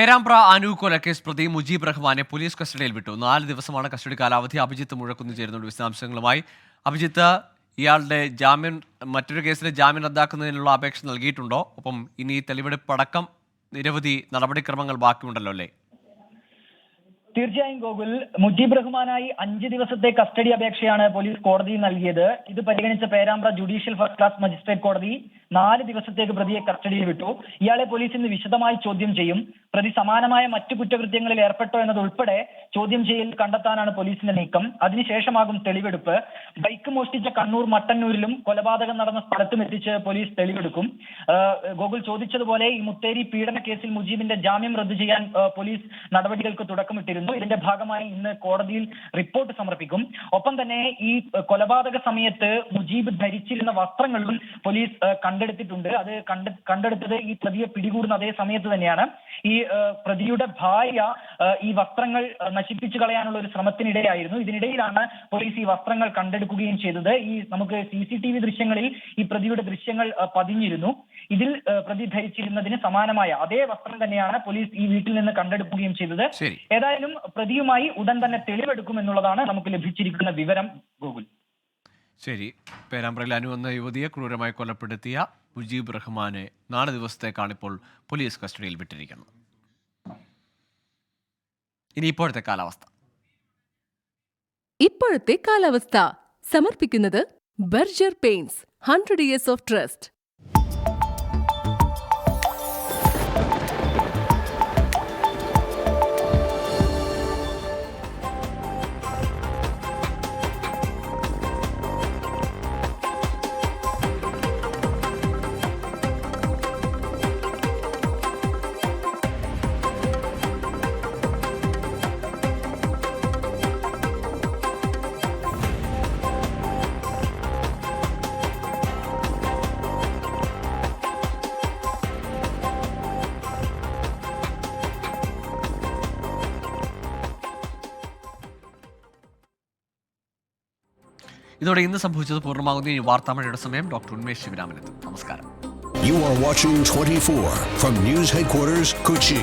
പേരാമ്പ്ര അനു കൊലക്കേസ് പ്രതി മുജീബ് റഹ്മാനെ പോലീസ് കസ്റ്റഡിയിൽ വിട്ടു. 4 ദിവസമാണ് കസ്റ്റഡി കാലാവധി. അഭിജിത്ത് മുഴക്കുന്ന് ചേരുന്നുണ്ട് വിശദാംശങ്ങളുമായി. അഭിജിത്ത്, ഇയാളുടെ മറ്റൊരു കേസിലെ ജാമ്യം റദ്ദാക്കുന്നതിനുള്ള അപേക്ഷ നൽകിയിട്ടുണ്ടോ? ഒപ്പം ഇനി തെളിവെടുപ്പ് അടക്കം നിരവധി നടപടിക്രമങ്ങൾ ബാക്കിയുണ്ടല്ലോ അല്ലേ? തീർച്ചയായും ഗോകുൽ, മുജീബ് റഹ്മാനായി 5 ദിവസത്തെ കസ്റ്റഡി അപേക്ഷയാണ് പോലീസ് കോടതിയിൽ നൽകിയത്. ഇത് പരിഗണിച്ച Perambra judicial first class magistrate കോടതി 4 ദിവസത്തേക്ക് പ്രതിയെ കസ്റ്റഡിയിൽ വിട്ടു. ഇയാളെ പോലീസ് ഇന്ന് വിശദമായി ചോദ്യം ചെയ്യും. പ്രതി സമാനമായ മറ്റു കുറ്റകൃത്യങ്ങളിൽ ഏർപ്പെട്ടോ എന്നതുൾപ്പെടെ ചോദ്യം ചെയ്യൽ കണ്ടെത്താനാണ് പോലീസിന്റെ നീക്കം. അതിനുശേഷമാകും തെളിവെടുപ്പ്. ബൈക്ക് മോഷ്ടിച്ച കണ്ണൂർ മട്ടന്നൂരിലും കൊലപാതകം നടന്ന സ്ഥലത്തും എത്തിച്ച് പോലീസ് തെളിവെടുക്കും. ഗോകുൽ ചോദിച്ചതുപോലെ ഈ മുത്തേരി പീഡന കേസിൽ മുജീബിന്റെ ജാമ്യം റദ്ദു ചെയ്യാൻ പോലീസ് നടപടികൾക്ക് തുടക്കമിട്ടിരുന്നു. ഇതിന്റെ ഭാഗമായി ഇന്ന് കോടതിയിൽ റിപ്പോർട്ട് സമർപ്പിക്കും. ഒപ്പം തന്നെ ഈ കൊലപാതക സമയത്ത് മുജീബ് ധരിച്ചിരുന്ന വസ്ത്രങ്ങളിലും പോലീസ് കണ്ടെടുത്തിട്ടുണ്ട്. അത് കണ്ടെടുത്തത് ഈ പ്രതിയെ പിടികൂടുന്ന അതേ സമയത്ത് തന്നെയാണ്. ഈ പ്രതിയുടെ ഭാര്യ ഈ വസ്ത്രങ്ങൾ നശിപ്പിച്ചു കളയാനുള്ള ഒരു ശ്രമത്തിനിടെയായിരുന്നു. ഇതിനിടയിലാണ് പോലീസ് ഈ വസ്ത്രങ്ങൾ കണ്ടെടുക്കുകയും ചെയ്തത്. നമുക്ക് CCTV ദൃശ്യങ്ങളിൽ ഈ പ്രതിയുടെ ദൃശ്യങ്ങൾ പതിഞ്ഞിരുന്നു. ഇതിൽ പ്രതി ധരിച്ചിരുന്നതിന് സമാനമായ അതേ വസ്ത്രം തന്നെയാണ് പോലീസ് ഈ വീട്ടിൽ നിന്ന് കണ്ടെടുക്കുകയും ചെയ്തത്. ഏതായാലും പ്രതിയുമായി ഉടൻ തന്നെ തെളിവെടുക്കുമെന്നുള്ളതാണ് നമുക്ക് ലഭിച്ചിരിക്കുന്ന വിവരം. ഗൂഗിൾ ശരി. പേരാമ്പ്രയിൽ അനു എന്ന യുവതിയെ ക്രൂരമായി കൊലപ്പെടുത്തിയ മുജീബ് റഹ്മാനെ 4 ദിവസത്തേക്കാണ് ഇപ്പോൾ പോലീസ് കസ്റ്റഡിയിൽ വിട്ടിരിക്കുന്നത്. ഇനി ഇപ്പോഴത്തെ കാലാവസ്ഥ സമർപ്പിക്കുന്നത് Berger paints 100 years of trust. ഇതോടെ ഇന്ന് സംഭവിച്ചത് പൂർണ്ണമാകുന്ന ഈ വാർത്താമഴയുടെ സമയം. ഡോക്ടർ ഉന്മേഷ് ശിവരാമനെത്തും. നമസ്കാരം. You are watching 24 from News Headquarters, Kochi.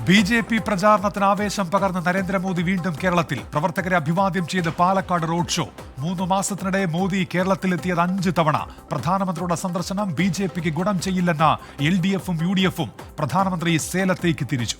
BJP പ്രചാരണത്തിന് ആവേശം പകർന്ന നരേന്ദ്രമോദി വീണ്ടും കേരളത്തിൽ. പ്രവർത്തകരെ അഭിവാദ്യം ചെയ്ത് പാലക്കാട് റോഡ് ഷോ. 3 മാസത്തിനിടെ മോദി കേരളത്തിലെത്തിയത് 5 തവണ. പ്രധാനമന്ത്രിയുടെ സന്ദർശനം BJPക്ക് ഗുണം ചെയ്യില്ലെന്ന LDFും UDFും. പ്രധാനമന്ത്രി സേലത്തേക്ക് തിരിച്ചു.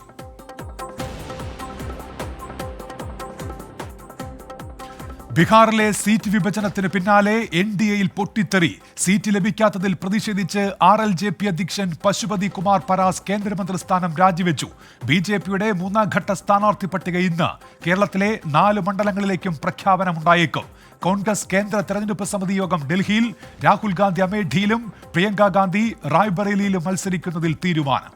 ബീഹാറിലെ സീറ്റ് വിഭജനത്തിന് പിന്നാലെ NDAയിൽ പൊട്ടിത്തെറി. സീറ്റ് ലഭിക്കാത്തതിൽ പ്രതിഷേധിച്ച് RLJP അധ്യക്ഷൻ പശുപതി കുമാർ പരാസ് കേന്ദ്രമന്ത്രി സ്ഥാനം രാജിവെച്ചു. BJPയുടെ 3ാം ഘട്ട സ്ഥാനാർത്ഥി പട്ടിക ഇന്ന്. കേരളത്തിലെ 4 മണ്ഡലങ്ങളിലേക്കും പ്രഖ്യാപനമുണ്ടായേക്കും. കോൺഗ്രസ് കേന്ദ്ര തെരഞ്ഞെടുപ്പ് സമിതി യോഗം ഡൽഹിയിൽ. രാഹുൽ ഗാന്ധി അമേഠിയിലും പ്രിയങ്ക ഗാന്ധി റായ്ബറേലിയിലും മത്സരിക്കുന്നതിൽ തീരുമാനം.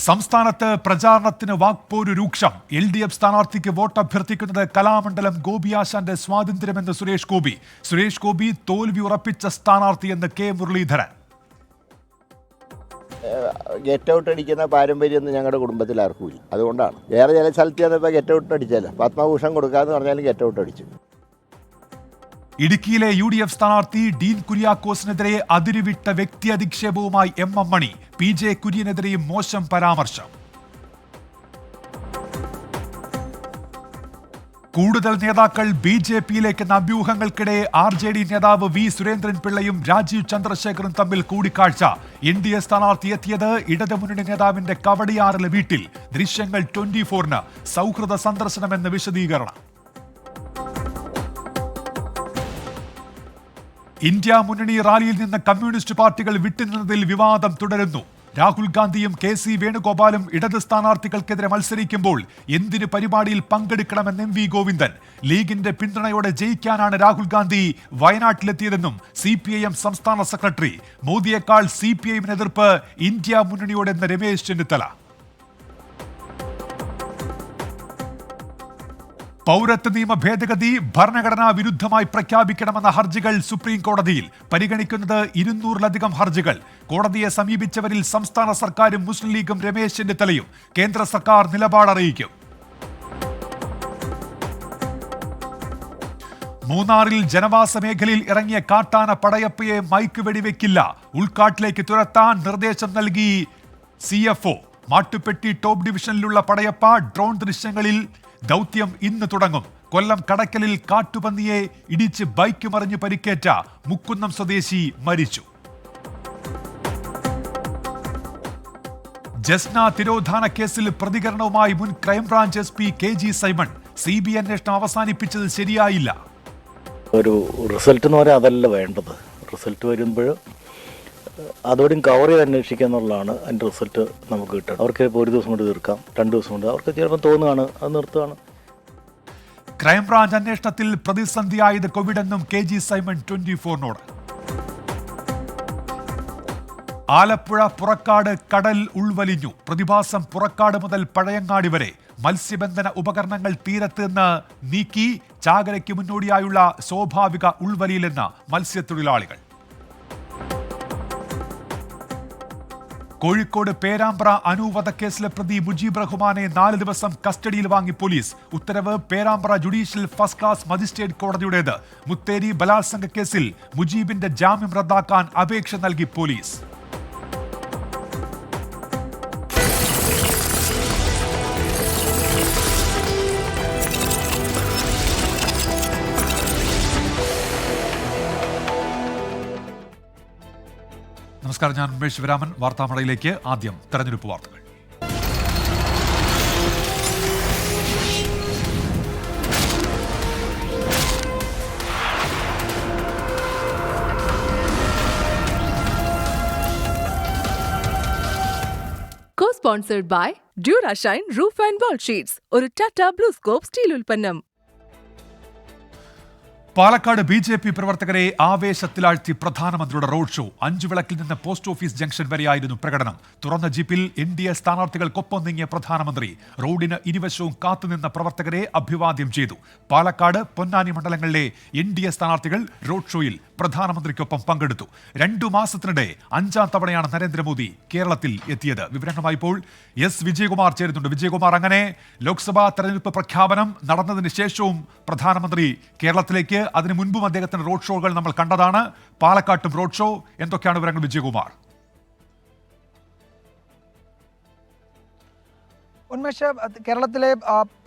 സംസ്ഥാനത്ത് പ്രചാരണത്തിന് വാക്പോര് രൂക്ഷം. LDF സ്ഥാനാർത്ഥിക്ക് വോട്ട് അഭ്യർത്ഥിക്കുന്നത് കലാമണ്ഡലം ഗോപിയാശാന്റെ സ്വാതന്ത്ര്യമെന്ന് സുരേഷ് ഗോപി തോൽവി ഉറപ്പിച്ച സ്ഥാനാർത്ഥിയെന്ന് K മുരളീധരൻ. ഗെറ്റ് ഔട്ട് അടിക്കുന്ന പാരമ്പര്യമൊന്നും ഞങ്ങളുടെ കുടുംബത്തിൽ ആർക്കും ഇല്ല. അതുകൊണ്ടാണ് വേറെ ചില സ്ഥലത്ത് ചെന്നപ്പോൾ ഗെറ്റ് ഔട്ട് അടിച്ചല്ലോ. പത്മഭൂഷൺ കൊടുക്കാന്ന് പറഞ്ഞാലും ഗെറ്റ് ഔട്ട് അടിച്ചു. ഇടുക്കിയിലെ UDF സ്ഥാനാർത്ഥി ഡീൻ കുര്യാക്കോസിനെതിരെ അതിരുവിട്ട വ്യക്തി അധിക്ഷേപവുമായി MM മണി. PJ കുര്യനെതിരെയും മോശം പരാമർശം. കൂടുതൽ നേതാക്കൾ BJPയിലേക്കെന്ന അഭ്യൂഹങ്ങൾക്കിടെ RJD നേതാവ് V സുരേന്ദ്രൻ പിള്ളയും രാജീവ് ചന്ദ്രശേഖറും തമ്മിൽ കൂടിക്കാഴ്ച. NDA സ്ഥാനാർത്ഥി എത്തിയത് ഇടതുമുന്നണി നേതാവിന്റെ കവടിയാറിലെ വീട്ടിൽ. ദൃശ്യങ്ങൾ 24-ന്. സൗഹൃദ സന്ദർശനമെന്ന് വിശദീകരണം. ഇന്ത്യ മുന്നണി റാലിയിൽ നിന്ന് കമ്മ്യൂണിസ്റ്റ് പാർട്ടികൾ വിട്ടുനിന്നതിൽ വിവാദം തുടരുന്നു. രാഹുൽ ഗാന്ധിയും KC വേണുഗോപാലും ഇടത് സ്ഥാനാർത്ഥികൾക്കെതിരെ മത്സരിക്കുമ്പോൾ എന്തിന് പരിപാടിയിൽ പങ്കെടുക്കണമെന്ന് MV ഗോവിന്ദൻ. ലീഗിന്റെ പിന്തുണയോടെ ജയിക്കാനാണ് രാഹുൽ ഗാന്ധി വയനാട്ടിലെത്തിയതെന്നും CPIM സംസ്ഥാന സെക്രട്ടറി. മോദിയേക്കാൾ CPIM എതിർപ്പ് ഇന്ത്യ മുന്നണിയോടെന്ന് രമേശ് ചെന്നിത്തല. പൗരത്വ നിയമ ഭേദഗതി ഭരണഘടനാ വിരുദ്ധമായി പ്രഖ്യാപിക്കണമെന്ന ഹർജികൾ സുപ്രീം കോടതിയിൽ. പരിഗണിക്കുന്നത് 200-ലധികം ഹർജികൾ. കോടതിയെ സമീപിച്ചവരിൽ സംസ്ഥാന സർക്കാരും മുസ്ലിം ലീഗും രമേശ് ചെന്നിത്തലയും. കേന്ദ്ര സർക്കാർ നിലപാട് അറിയിക്കും. മൂന്നാറിൽ ജനവാസ മേഖലയിൽ ഇറങ്ങിയ കാട്ടാന പടയപ്പയെ മൈക്ക് വെടിവെക്കില്ല, ഉൾക്കാട്ടിലേക്ക് തുരത്താൻ നിർദ്ദേശം നൽകി CFO. മാട്ടുപ്പെട്ടി ടോപ്പ് ഡിവിഷനിലുള്ള പടയപ്പ ഡ്രോൺ ദൃശ്യങ്ങളിൽ ദൗത്യം ഇന്ന് തുടങ്ങും. കൊല്ലം കടക്കലിൽ കാട്ടുപന്നിയെ ഇടിച്ച് ബൈക്ക് മറിഞ്ഞ് പരിക്കേറ്റ മുക്കുന്നം സ്വദേശി മരിച്ചു. ജസ്ന തിരോധാന കേസിൽ പ്രതികരണവുമായി മുൻ crime branch SP KG Simon. CBI അന്വേഷണം അവസാനിപ്പിച്ചത് ശരിയായില്ല. ഒരു റിസൾട്ട് എന്ന് പറയാൻ അതല്ല വേണ്ടത്. റിസൾട്ട് വരുമ്പോൾ അതോടെയും കവർ ചെയ്ത് അന്വേഷിക്കുക എന്നുള്ളതാണ് അതിൻ്റെ റിസൾട്ട് നമുക്ക് കിട്ടുക. അവർക്ക് ഇപ്പോൾ 1 ദിവസം കൊണ്ട് തീർക്കാം, 2 ദിവസം കൊണ്ട്, അവർക്ക് ചിലപ്പോൾ തോന്നുകയാണ് അത് നിർത്തുകയാണ്. ക്രൈംബ്രാഞ്ച് അന്വേഷണത്തിൽ പ്രതിസന്ധിയായത് കോവിഡെന്നും KG സൈമൺ 24നോട്. ആലപ്പുഴ പുറക്കാട് കടൽ ഉൾവലിഞ്ഞു. പ്രതിഭാസം പുറക്കാട് മുതൽ പഴയങ്ങാടി വരെ. മത്സ്യബന്ധന ഉപകരണങ്ങൾ തീരത്ത് നിന്ന് നീക്കി. ചാകരയ്ക്ക് മുന്നോടിയായുള്ള സ്വാഭാവിക ഉൾവലിയിലെന്ന് മത്സ്യത്തൊഴിലാളികൾ. കോഴിക്കോട് പേരാമ്പ്ര അനു വധക്കേസിലെ പ്രതി മുജീബ് റഹ്മാനെ 4 ദിവസം കസ്റ്റഡിയിൽ വാങ്ങി പോലീസ്. ഉത്തരവ് Perambra judicial first class magistrate കോടതിയുടേത്. മുത്തേരി ബലാത്സംഗ കേസിൽ മുജീബിന്റെ ജാമ്യം റദ്ദാക്കാൻ അപേക്ഷ നൽകി പോലീസ്. നമസ്കാരം, ഞാൻ ഉമേഷ് ശിവരാമൻ. വാർത്താമഴയിലേക്ക് ആദ്യം തെരഞ്ഞെടുപ്പ് വാർത്തകൾ. Co-sponsored by Durashine Roof and Wall Sheets. ഒരു ടാറ്റ ബ്ലൂ സ്കോപ്പ് സ്റ്റീൽ ഉൽപ്പന്നം. പാലക്കാട് BJP പ്രവർത്തകരെ ആവേശത്തിലാഴ്ത്തി പ്രധാനമന്ത്രിയുടെ റോഡ് ഷോ. 5 വിളക്കിൽ നിന്ന് പോസ്റ്റ് ഓഫീസ് ജംഗ്ഷൻ വരെയായിരുന്നു പ്രകടനം. തുറന്ന ജീപ്പിൽ NDA സ്ഥാനാർത്ഥികൾക്കൊപ്പം നീങ്ങിയ പ്രധാനമന്ത്രി റോഡിന് ഇരുവശവും കാത്തുനിന്ന പ്രവർത്തകരെ അഭിവാദ്യം ചെയ്തു. പാലക്കാട്, പൊന്നാനി മണ്ഡലങ്ങളിലെ NDA സ്ഥാനാർത്ഥികൾ റോഡ് ഷോയിൽ പ്രധാനമന്ത്രിക്കൊപ്പം പങ്കെടുത്തു. 2 മാസത്തിനിടെ 5ാം തവണയാണ് നരേന്ദ്രമോദി കേരളത്തിൽ എത്തിയത്. വിവരങ്ങളുമായി ഇപ്പോൾ S വിജയകുമാർ ചേരുന്നുണ്ട്. വിജയകുമാർ, അങ്ങനെ ലോക്സഭാ തെരഞ്ഞെടുപ്പ് പ്രഖ്യാപനം നടന്നതിന് ശേഷവും പ്രധാനമന്ത്രി കേരളത്തിലേക്ക്, അതിനു മുൻപും അദ്ദേഹത്തിന്റെ റോഡ് ഷോകൾ നമ്മൾ കണ്ടതാണ്. പാലക്കാട്ടും റോഡ് ഷോ, എന്തൊക്കെയാണ് വിവരങ്ങൾ വിജയകുമാർ? ഉന്മേഷ്, കേരളത്തിലെ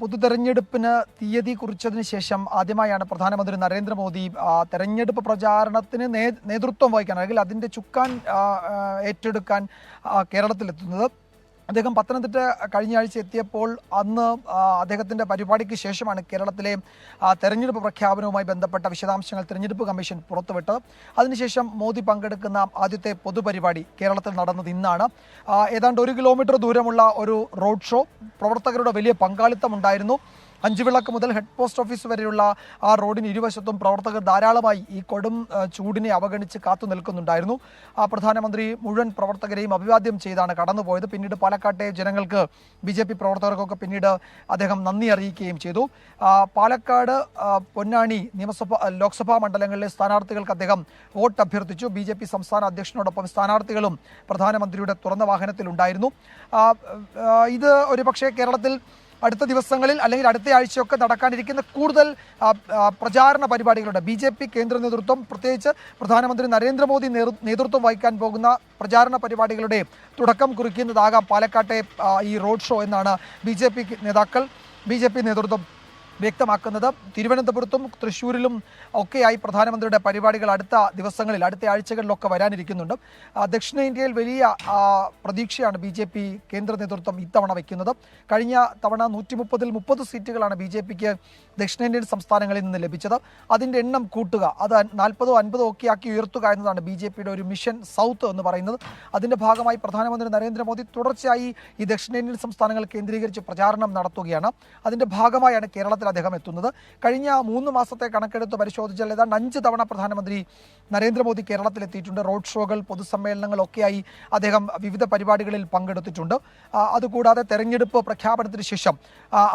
പൊതുതെരഞ്ഞെടുപ്പിന് തീയതി കുറിച്ചതിന് ശേഷം ആദ്യമായാണ് പ്രധാനമന്ത്രി നരേന്ദ്രമോദി തെരഞ്ഞെടുപ്പ് പ്രചാരണത്തിന് നേതൃത്വം വഹിക്കാൻ, അല്ലെങ്കിൽ അതിൻ്റെ ചുക്കാൻ ഏറ്റെടുക്കാൻ കേരളത്തിലെത്തുന്നത്. അദ്ദേഹം പത്തനംതിട്ട കഴിഞ്ഞ ആഴ്ച എത്തിയപ്പോൾ അന്ന് അദ്ദേഹത്തിൻ്റെ പരിപാടിക്ക് ശേഷമാണ് കേരളത്തിലെ തെരഞ്ഞെടുപ്പ് പ്രഖ്യാപനവുമായി ബന്ധപ്പെട്ട വിശദാംശങ്ങൾ തെരഞ്ഞെടുപ്പ് കമ്മീഷൻ പുറത്തുവിട്ടത്. അതിനുശേഷം മോദി പങ്കെടുക്കുന്ന ആദ്യത്തെ പൊതുപരിപാടി കേരളത്തിൽ നടന്നത് ഇന്നാണ്. ഏതാണ്ട് 1 കിലോമീറ്റർ ദൂരമുള്ള ഒരു റോഡ് ഷോ. പ്രവർത്തകരുടെ വലിയ പങ്കാളിത്തം ഉണ്ടായിരുന്നു. 5 വിളക്ക് മുതൽ ഹെഡ് പോസ്റ്റ് ഓഫീസ് വരെയുള്ള ആ റോഡിന് ഇരുവശത്തും പ്രവർത്തകർ ധാരാളമായി ഈ കൊടും ചൂടിനെ അവഗണിച്ച് കാത്തു നിൽക്കുന്നുണ്ടായിരുന്നു. പ്രധാനമന്ത്രി മുഴുവൻ പ്രവർത്തകരെയും അഭിവാദ്യം ചെയ്താണ് കടന്നുപോയത്. പിന്നീട് പാലക്കാട്ടെ ജനങ്ങൾക്ക്, BJP പ്രവർത്തകർക്കൊക്കെ പിന്നീട് അദ്ദേഹം നന്ദി അറിയിക്കുകയും ചെയ്തു. പാലക്കാട്, പൊന്നാനി ലോക്സഭാ മണ്ഡലങ്ങളിലെ സ്ഥാനാർത്ഥികൾക്ക് അദ്ദേഹം വോട്ട് അഭ്യർത്ഥിച്ചു. BJP സംസ്ഥാന അധ്യക്ഷനോടൊപ്പം സ്ഥാനാർത്ഥികളും പ്രധാനമന്ത്രിയുടെ തുറന്ന വാഹനത്തിലുണ്ടായിരുന്നു. ഇത് ഒരുപക്ഷെ കേരളത്തിൽ അടുത്ത ദിവസങ്ങളിൽ അല്ലെങ്കിൽ അടുത്ത ആഴ്ചയൊക്കെ നടക്കാനിരിക്കുന്ന കൂടുതൽ പ്രചാരണ പരിപാടികളുണ്ട്. BJP കേന്ദ്ര നേതൃത്വം, പ്രത്യേകിച്ച് പ്രധാനമന്ത്രി നരേന്ദ്രമോദി നേതൃത്വം വഹിക്കാൻ പോകുന്ന പ്രചാരണ പരിപാടികളുടെ തുടക്കം കുറിക്കുന്നതാകാം പാലക്കാട്ടെ ഈ റോഡ് ഷോ എന്നാണ് BJP നേതൃത്വം വ്യക്തമാക്കുന്നത്. തിരുവനന്തപുരത്തും തൃശ്ശൂരിലും ഒക്കെയായി പ്രധാനമന്ത്രിയുടെ പരിപാടികൾ അടുത്ത ദിവസങ്ങളിൽ, അടുത്ത ആഴ്ചകളിലൊക്കെ വരാനിരിക്കുന്നുണ്ട്. ദക്ഷിണേന്ത്യയിൽ വലിയ പ്രതീക്ഷയാണ് BJP കേന്ദ്ര നേതൃത്വം ഇത്തവണ വയ്ക്കുന്നത്. കഴിഞ്ഞ തവണ 130-ൽ 30 സീറ്റുകളാണ് BJPക്ക് ദക്ഷിണേന്ത്യൻ സംസ്ഥാനങ്ങളിൽ നിന്ന് ലഭിച്ചത്. അതിൻ്റെ എണ്ണം കൂട്ടുക, അത് 40-ഓ 50-ഓ ഒക്കെ ആക്കി ഉയർത്തുക എന്നതാണ് BJPയുടെ ഒരു മിഷൻ സൗത്ത് എന്ന് പറയുന്നത്. അതിൻ്റെ ഭാഗമായി പ്രധാനമന്ത്രി നരേന്ദ്രമോദി തുടർച്ചയായി ഈ ദക്ഷിണേന്ത്യൻ സംസ്ഥാനങ്ങൾ കേന്ദ്രീകരിച്ച് പ്രചാരണം നടത്തുകയാണ്. അതിൻ്റെ ഭാഗമായാണ് കേരളത്തിൽ അദ്ദേഹം എത്തുന്നത്. കഴിഞ്ഞ 3 മാസത്തെ കണക്കെടുത്ത് പരിശോധിച്ചാൽ ഏതാണ്ട് 5 തവണ പ്രധാനമന്ത്രി നരേന്ദ്രമോദി കേരളത്തിലെത്തിയിട്ടുണ്ട്. റോഡ് ഷോകൾ, പൊതുസമ്മേളനങ്ങളൊക്കെയായി അദ്ദേഹം വിവിധ പരിപാടികളിൽ പങ്കെടുത്തിട്ടുണ്ട്. അതുകൂടാതെ തെരഞ്ഞെടുപ്പ് പ്രഖ്യാപനത്തിന് ശേഷം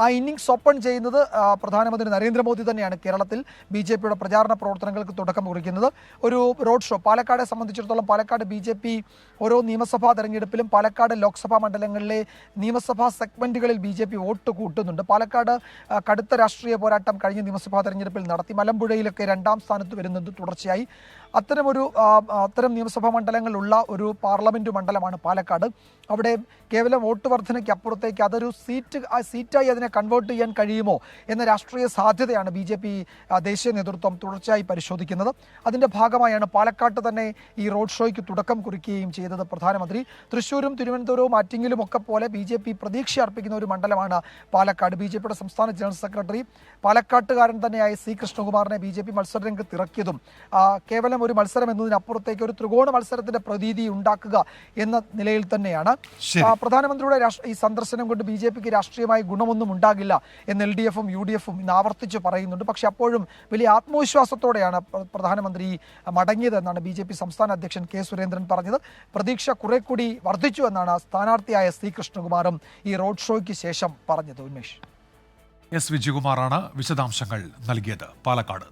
ആ ഇന്നിംഗ്സ് ഓപ്പൺ ചെയ്യുന്നത് പ്രധാനമന്ത്രി നരേന്ദ്രമോദി തന്നെയാണ് കേരളത്തിൽ BJPയുടെ പ്രചാരണ പ്രവർത്തനങ്ങൾക്ക് തുടക്കം കുറിക്കുന്നത്. ഒരു റോഡ് ഷോ പാലക്കാടെ സംബന്ധിച്ചിടത്തോളം, പാലക്കാട് BJP ഓരോ നിയമസഭാ തെരഞ്ഞെടുപ്പിലും പാലക്കാട് ലോക്സഭാ മണ്ഡലങ്ങളിലെ നിയമസഭാ സെഗ്മെന്റുകളിൽ BJP വോട്ട് കൂട്ടുന്നുണ്ട്. പാലക്കാട് കടുത്ത രാഷ്ട്രീയ പോരാട്ടം കഴിഞ്ഞ നിയമസഭാ തെരഞ്ഞെടുപ്പിൽ നടത്തി. മലമ്പുഴയിലൊക്കെ 2ാം സ്ഥാനത്ത് വരുന്നത് തുടർച്ചയായി. അത്തരം നിയമസഭാ മണ്ഡലങ്ങളുള്ള ഒരു പാർലമെന്റ് മണ്ഡലമാണ് പാലക്കാട്. അവിടെ കേവലം വോട്ട് വർധനയ്ക്ക് അപ്പുറത്തേക്ക് അതൊരു സീറ്റായി അതിനെ കൺവേർട്ട് ചെയ്യാൻ കഴിയുമോ എന്ന രാഷ്ട്രീയ സാധ്യതയാണ് BJP ദേശീയ നേതൃത്വം തുടർച്ചയായി പരിശോധിക്കുന്നത്. അതിന്റെ ഭാഗമായാണ് പാലക്കാട്ട് തന്നെ ഈ റോഡ് ഷോയ്ക്ക് തുടക്കം കുറിക്കുകയും ചെയ്തത് പ്രധാനമന്ത്രി. തൃശ്ശൂരും തിരുവനന്തപുരവും ആറ്റിങ്ങിലും ഒക്കെ പോലെ BJP പ്രതീക്ഷ അർപ്പിക്കുന്ന ഒരു മണ്ഡലമാണ് പാലക്കാട്. BJPയുടെ സംസ്ഥാന ജനറൽ സെക്രട്ടറി പാലക്കാട്ടുകാരൻ തന്നെയായ C. കൃഷ്ണകുമാറിനെ BJP മത്സരരംഗത്ത് ഇറക്കിയതും കേവലം ഒരു മത്സരം എന്നതിനപ്പുറത്തേക്ക് ഒരു ത്രികോണ മത്സരത്തിന്റെ പ്രതീതി ഉണ്ടാക്കുക എന്ന നിലയിൽ തന്നെയാണ്. പ്രധാനമന്ത്രിയുടെ ഈ സന്ദർശനം കൊണ്ട് BJPക്ക് രാഷ്ട്രീയമായി ഗുണമൊന്നും ഉണ്ടാകില്ല എന്ന് LDFും UDFും ഇന്ന് ആവർത്തിച്ച് പറയുന്നുണ്ട്. പക്ഷെ അപ്പോഴും വലിയ ആത്മവിശ്വാസത്തോടെയാണ് പ്രധാനമന്ത്രി മടങ്ങിയതെന്നാണ് BJP സംസ്ഥാന അധ്യക്ഷൻ K. സുരേന്ദ്രൻ പറഞ്ഞത്. പ്രതീക്ഷ കുറെ കൂടി വർദ്ധിച്ചു എന്നാണ് സ്ഥാനാർത്ഥിയായ C. കൃഷ്ണകുമാറും ഈ റോഡ് ഷോയ്ക്ക് ശേഷം പറഞ്ഞത്. ഉന്മേഷ്. S. വിജയകുമാറാണ് വിശദാംശങ്ങൾ നൽകിയത് പാലക്കാട്.